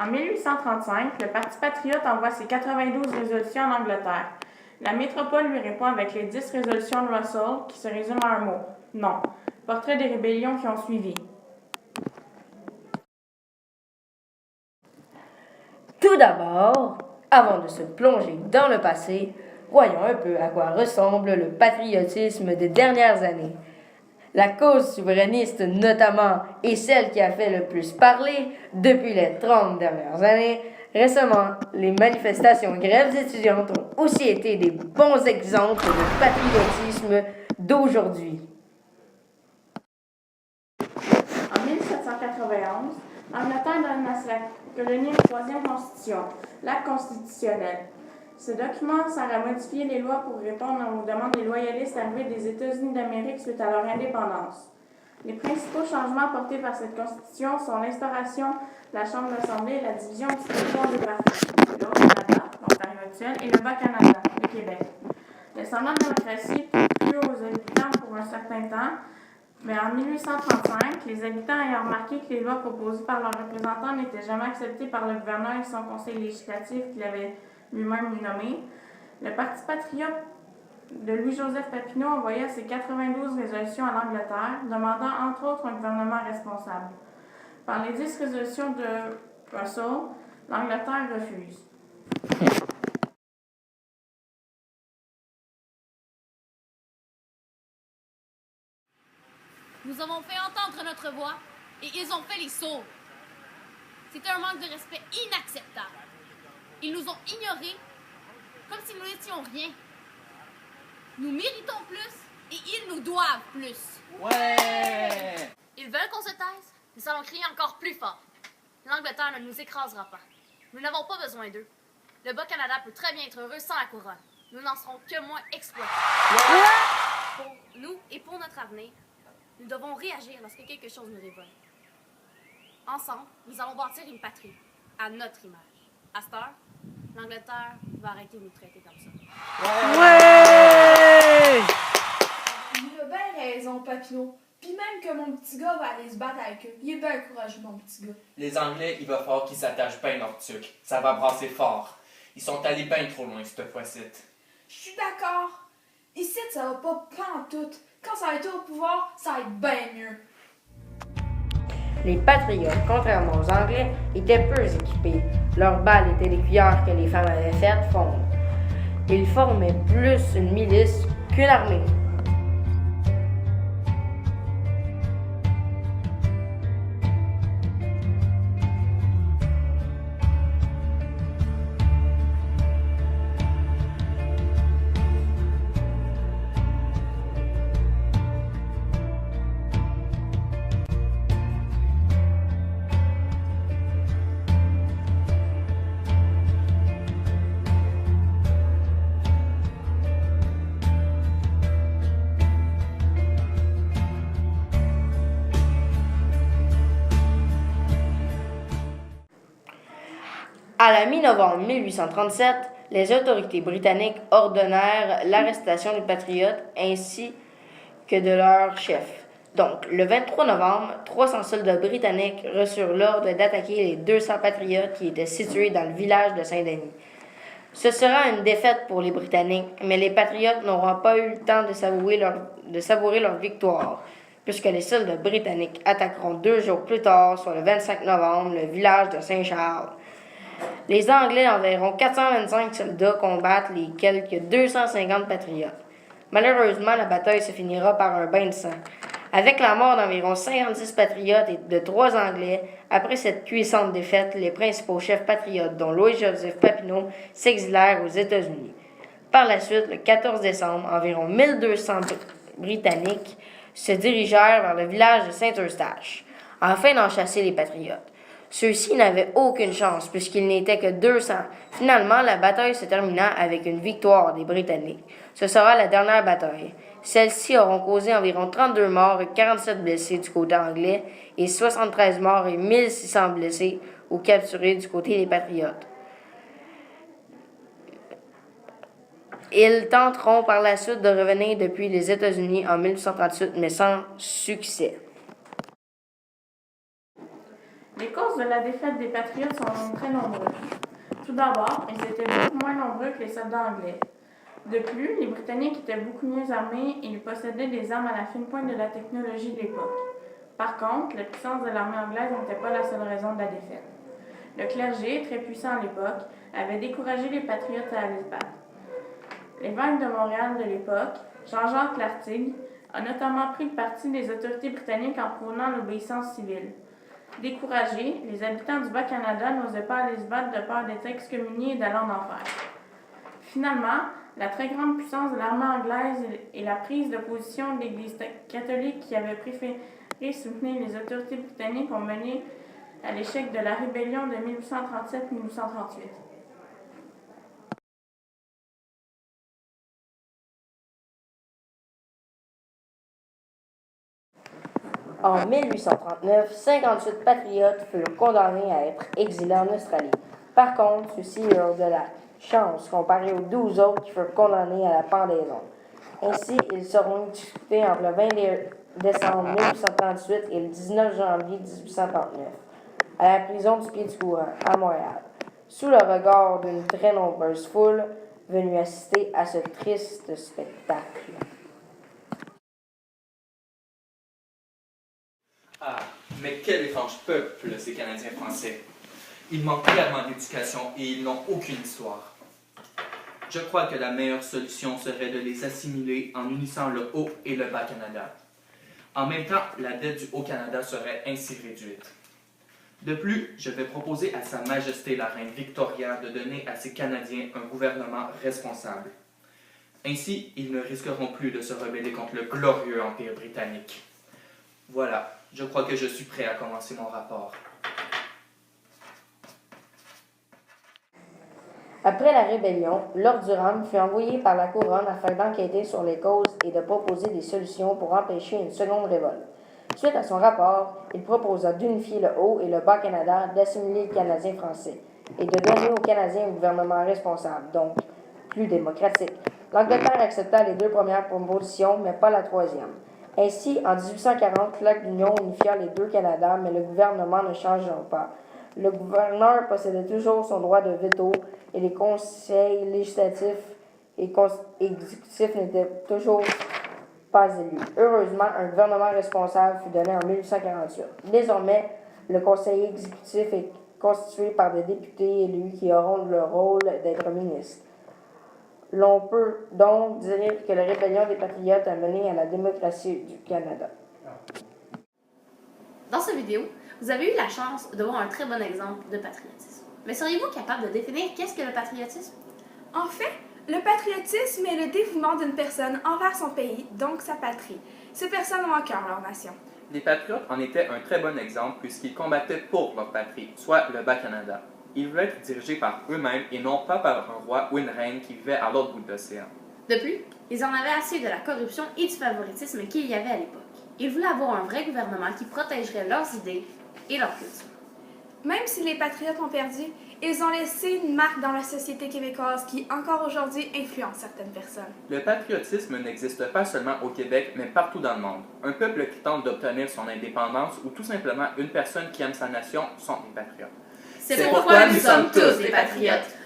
En 1835, le Parti patriote envoie ses 92 résolutions en Angleterre. La métropole lui répond avec les 10 résolutions de Russell, qui se résument à un mot: non. Portrait des rébellions qui ont suivi. Tout d'abord, avant de se plonger dans le passé, voyons un peu à quoi ressemble le patriotisme des dernières années. La cause souverainiste notamment est celle qui a fait le plus parler depuis les 30 dernières années. Récemment, les manifestations et grèves étudiantes ont aussi été des bons exemples de patriotisme d'aujourd'hui. En 1791, l'Angleterre donne à sa colonie une troisième constitution, l'acte constitutionnel. Ce document sert à modifier les lois pour répondre aux demandes des loyalistes arrivés des États-Unis d'Amérique suite à leur indépendance. Les principaux changements apportés par cette constitution sont l'instauration de la Chambre d'Assemblée et la division du territoire des partis, le Haut-Canada, l'Ontario actuel, et le Bas-Canada, le Québec. Le semblant de démocratie plut aux habitants pour un certain temps, mais en 1835, les habitants ayant remarqué que les lois proposées par leurs représentants n'étaient jamais acceptées par le gouverneur et son conseil législatif qu'il avait lui-même nommé, le Parti patriote de Louis-Joseph Papineau envoya ses 92 résolutions à l'Angleterre, demandant entre autres un gouvernement responsable. Par les 10 résolutions de Russell, l'Angleterre refuse. Nous avons fait entendre notre voix et ils ont fait les sourds. C'est un manque de respect inacceptable. Ils nous ont ignorés comme si nous n'étions rien. Nous méritons plus et ils nous doivent plus. Ouais! Ils veulent qu'on se taise? Nous allons crier encore plus fort. L'Angleterre ne nous écrasera pas. Nous n'avons pas besoin d'eux. Le Bas-Canada peut très bien être heureux sans la couronne. Nous n'en serons que moins exploités. Ouais! Pour nous et pour notre avenir, nous devons réagir lorsque quelque chose nous révolte. Ensemble, nous allons bâtir une patrie, à notre image. À cette heure, l'Angleterre va arrêter de nous traiter comme ça. Ouais! Il a bien raison, Papineau. Puis même que mon petit gars va aller se battre avec eux. Il est bien courageux, mon petit gars. Les Anglais, il va falloir qu'ils s'attachent bien leur tuque. Ça va brasser fort. Ils sont allés bien trop loin cette fois-ci. Je suis d'accord. Ici, ça va pas pantoute. Quand ça va être au pouvoir, ça va être bien mieux. Les patriotes, contrairement aux Anglais, étaient peu équipés. Leurs balles étaient des cuillères que les femmes avaient faites fondre. Ils formaient plus une milice qu'une armée. À la mi-novembre 1837, les autorités britanniques ordonnèrent l'arrestation des patriotes ainsi que de leur chef. Donc, le 23 novembre, 300 soldats britanniques reçurent l'ordre d'attaquer les 200 patriotes qui étaient situés dans le village de Saint-Denis. Ce sera une défaite pour les Britanniques, mais les patriotes n'auront pas eu le temps de savourer leur victoire, puisque les soldats britanniques attaqueront 2 jours plus tard, soit le 25 novembre, le village de Saint-Charles. Les Anglais enverront 425 soldats combattre les quelques 250 patriotes. Malheureusement, la bataille se finira par un bain de sang. Avec la mort d'environ 56 patriotes et de 3 Anglais, après cette cuisante défaite, les principaux chefs patriotes, dont Louis-Joseph Papineau, s'exilèrent aux États-Unis. Par la suite, le 14 décembre, environ 1200 Britanniques se dirigèrent vers le village de Saint-Eustache, afin d'en chasser les patriotes. Ceux-ci n'avaient aucune chance puisqu'ils n'étaient que 200. Finalement, la bataille se termina avec une victoire des Britanniques. Ce sera la dernière bataille. Celles-ci auront causé environ 32 morts et 47 blessés du côté anglais et 73 morts et 1600 blessés ou capturés du côté des patriotes. Ils tenteront par la suite de revenir depuis les États-Unis en 1838, mais sans succès. Les causes de la défaite des Patriotes sont très nombreuses. Tout d'abord, ils étaient beaucoup moins nombreux que les soldats anglais. De plus, les Britanniques étaient beaucoup mieux armés et ils possédaient des armes à la fine pointe de la technologie de l'époque. Par contre, la puissance de l'armée anglaise n'était pas la seule raison de la défaite. Le clergé, très puissant à l'époque, avait découragé les Patriotes à aller se battre. L'évêque de Montréal de l'époque, Jean-Jacques Lartigue, a notamment pris le parti des autorités britanniques en prônant l'obéissance civile. Découragés, les habitants du Bas-Canada n'osaient pas aller se battre de peur d'être excommuniés et d'aller en enfer. Finalement, la très grande puissance de l'armée anglaise et la prise de position de l'Église catholique qui avait préféré soutenir les autorités britanniques ont mené à l'échec de la rébellion de 1837-1838. En 1839, 58 patriotes furent condamnés à être exilés en Australie. Par contre, ceux-ci eurent de la chance comparé aux 12 autres qui furent condamnés à la pendaison. Ainsi, ils seront exécutés entre le 20 décembre 1838 et le 19 janvier 1839, à la prison du Pied-du-Courant, à Montréal, sous le regard d'une très nombreuse foule venue assister à ce triste spectacle. Ah, mais quel étrange peuple, ces Canadiens français. Ils manquent clairement d'éducation et ils n'ont aucune histoire. Je crois que la meilleure solution serait de les assimiler en unissant le Haut et le Bas-Canada. En même temps, la dette du Haut-Canada serait ainsi réduite. De plus, je vais proposer à Sa Majesté la Reine Victoria de donner à ces Canadiens un gouvernement responsable. Ainsi, ils ne risqueront plus de se rebeller contre le glorieux Empire britannique. Voilà, je crois que je suis prêt à commencer mon rapport. Après la rébellion, Lord Durham fut envoyé par la couronne afin d'enquêter sur les causes et de proposer des solutions pour empêcher une seconde révolte. Suite à son rapport, il proposa d'unifier le Haut et le Bas-Canada, d'assimiler les Canadiens français et de donner aux Canadiens un gouvernement responsable, donc plus démocratique. L'Angleterre accepta les deux premières propositions, mais pas la troisième. Ainsi, en 1840, l'acte d'union unifia les deux Canada, mais le gouvernement ne changea pas. Le gouverneur possédait toujours son droit de veto et les conseils législatifs et exécutifs n'étaient toujours pas élus. Heureusement, un gouvernement responsable fut donné en 1848. Désormais, le conseil exécutif est constitué par des députés élus qui auront le rôle d'être ministres. L'on peut donc dire que la rébellion des Patriotes a mené à la démocratie du Canada. Dans cette vidéo, vous avez eu la chance de voir un très bon exemple de patriotisme. Mais seriez-vous capable de définir qu'est-ce que le patriotisme? En fait, le patriotisme est le dévouement d'une personne envers son pays, donc sa patrie. Ces personnes ont à cœur leur nation. Les Patriotes en étaient un très bon exemple puisqu'ils combattaient pour leur patrie, soit le Bas-Canada. Ils voulaient être dirigés par eux-mêmes et non pas par un roi ou une reine qui vivait à l'autre bout de l'océan. De plus, ils en avaient assez de la corruption et du favoritisme qu'il y avait à l'époque. Ils voulaient avoir un vrai gouvernement qui protégerait leurs idées et leur culture. Même si les patriotes ont perdu, ils ont laissé une marque dans la société québécoise qui, encore aujourd'hui, influence certaines personnes. Le patriotisme n'existe pas seulement au Québec, mais partout dans le monde. Un peuple qui tente d'obtenir son indépendance ou tout simplement une personne qui aime sa nation sont des patriotes. C'est pourquoi nous sommes tous des patriotes.